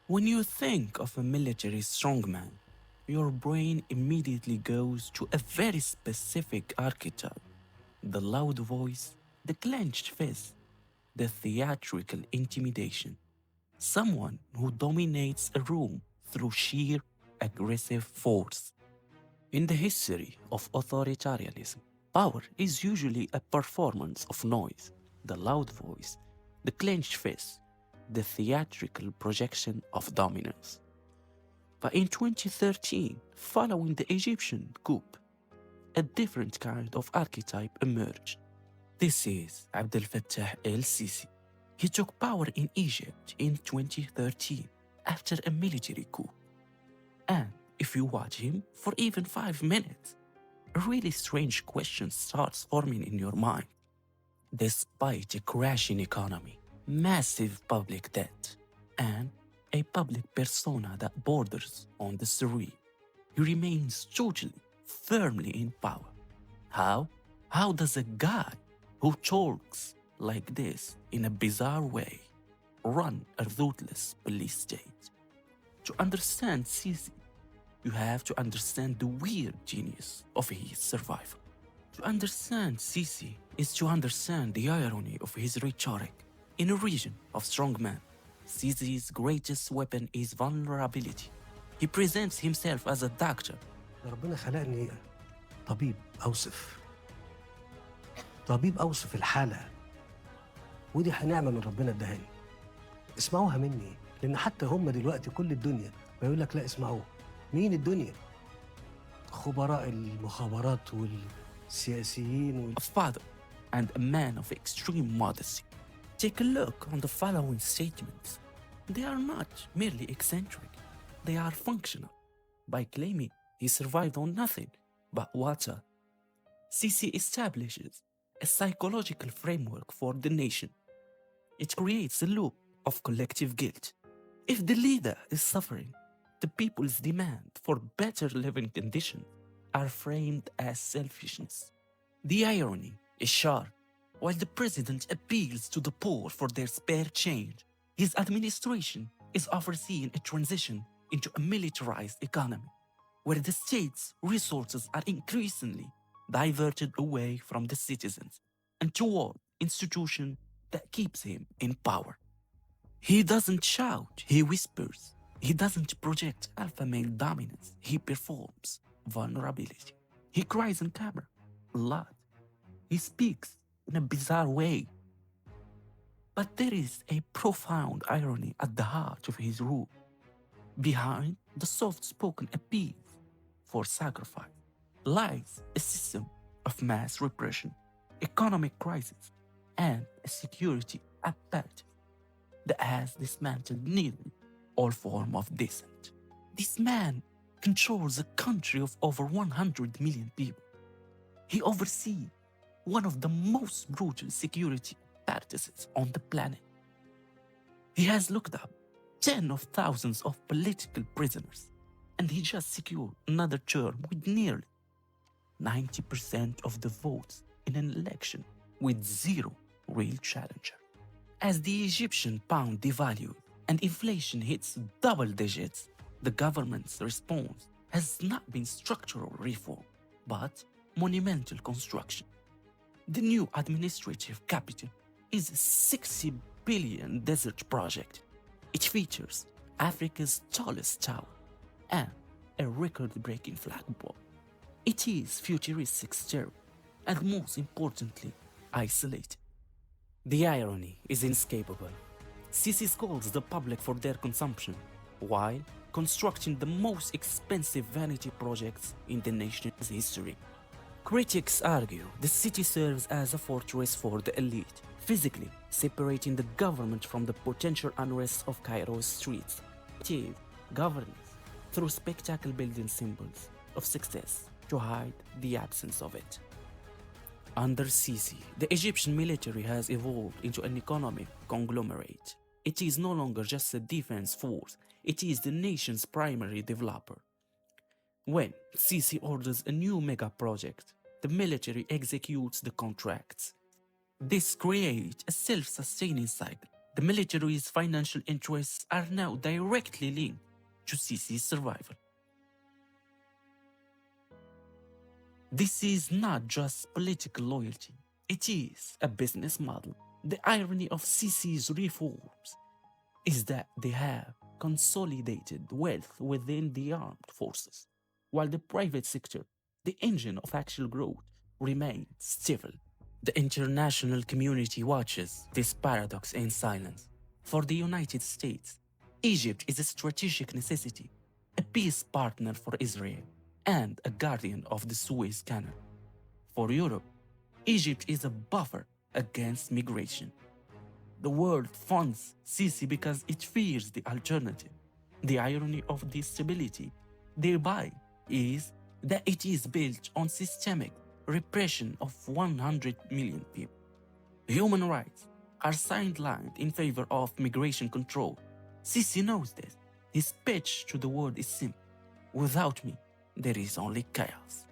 When you think of a military strongman, your brain immediately goes to a very specific archetype: the loud voice, the clenched fist, the theatrical intimidation. Someone who dominates a room through sheer aggressive force. In the history of authoritarianism, power is usually a performance of noise: the loud voice, the clenched fist, the theatrical projection of dominance. But in 2013, following the Egyptian coup, a different kind of archetype emerged. This is Abdel Fattah el-Sisi. He took power in Egypt in 2013 after a military coup. And if you watch him for even 5 minutes, a really strange question starts forming in your mind. Despite a crashing economy, massive public debt, and a public persona that borders on the surreal, he remains totally, firmly in power. How? How does a guy who talks like this in a bizarre way run a ruthless police state? To understand Sisi, you have to understand the weird genius of his survival. To understand Sisi is to understand the irony of his rhetoric. In a region of strongmen, Sisi's greatest weapon is vulnerability. He presents himself as a doctor. ربنا خلقني طبيب أوصف طبيب أوصف الحالة، ودي نعمة من ربنا ادهاني. اسمعوها مني، لأن حتى هم دلوقتي كل الدنيا بيقول لك لا اسمعوه. مين الدنيا؟ خبراء المخابرات والسياسيين A father and a man of extreme modesty. Take a look on the following statements. They are not merely eccentric, they are functional. By claiming he survived on nothing but water, Sisi establishes a psychological framework for the nation. It creates a loop of collective guilt. If the leader is suffering, the people's demand for better living conditions are framed as selfishness. The irony is sharp. While the president appeals to the poor for their spare change, his administration is overseeing a transition into a militarized economy, where the state's resources are increasingly diverted away from the citizens and toward institutions that keeps him in power. He doesn't shout, he whispers. He doesn't project alpha male dominance, he performs vulnerability. He cries on camera a lot. He speaks in a bizarre way. But there is a profound irony at the heart of his rule. Behind the soft-spoken appeals for sacrifice lies a system of mass repression, economic crisis, and a security apparatus that has dismantled nearly all form of dissent. This man controls a country of over 100 million people. He oversees one of the most brutal security apparatuses on the planet. He has looked up tens of thousands of political prisoners, and he just secured another term with nearly 90% of the votes in an election with zero real challenger. As the Egyptian pound devalues and inflation hits double digits, the government's response has not been structural reform, but monumental construction. The new administrative capital is a 60 billion desert project. It features Africa's tallest tower and a record-breaking flagpole. It is futuristic, sterile, and most importantly, isolated. The irony is inescapable. Sisi calls the public for their consumption, while constructing the most expensive vanity projects in the nation's history. Critics argue the city serves as a fortress for the elite, physically separating the government from the potential unrest of Cairo's streets. It is governance through spectacle building symbols of success to hide the absence of it. Under Sisi, the Egyptian military has evolved into an economic conglomerate. It is no longer just a defense force, it is the nation's primary developer. When Sisi orders a new mega project, the military executes the contracts. This creates a self-sustaining cycle. The military's financial interests are now directly linked to Sisi's survival. This is not just political loyalty, it is a business model. The irony of Sisi's reforms is that they have consolidated wealth within the armed forces, while the private sector, the engine of actual growth, remains stifled. The international community watches this paradox in silence. For the United States, Egypt is a strategic necessity, a peace partner for Israel, and a guardian of the Suez Canal. For Europe, Egypt is a buffer against migration. The world funds Sisi because it fears the alternative. The irony of this stability, thereby, is that it is built on systemic repression of 100 million people. Human rights are sidelined in favor of migration control. Sisi knows this. His pitch to the world is simple. Without me, there is only chaos.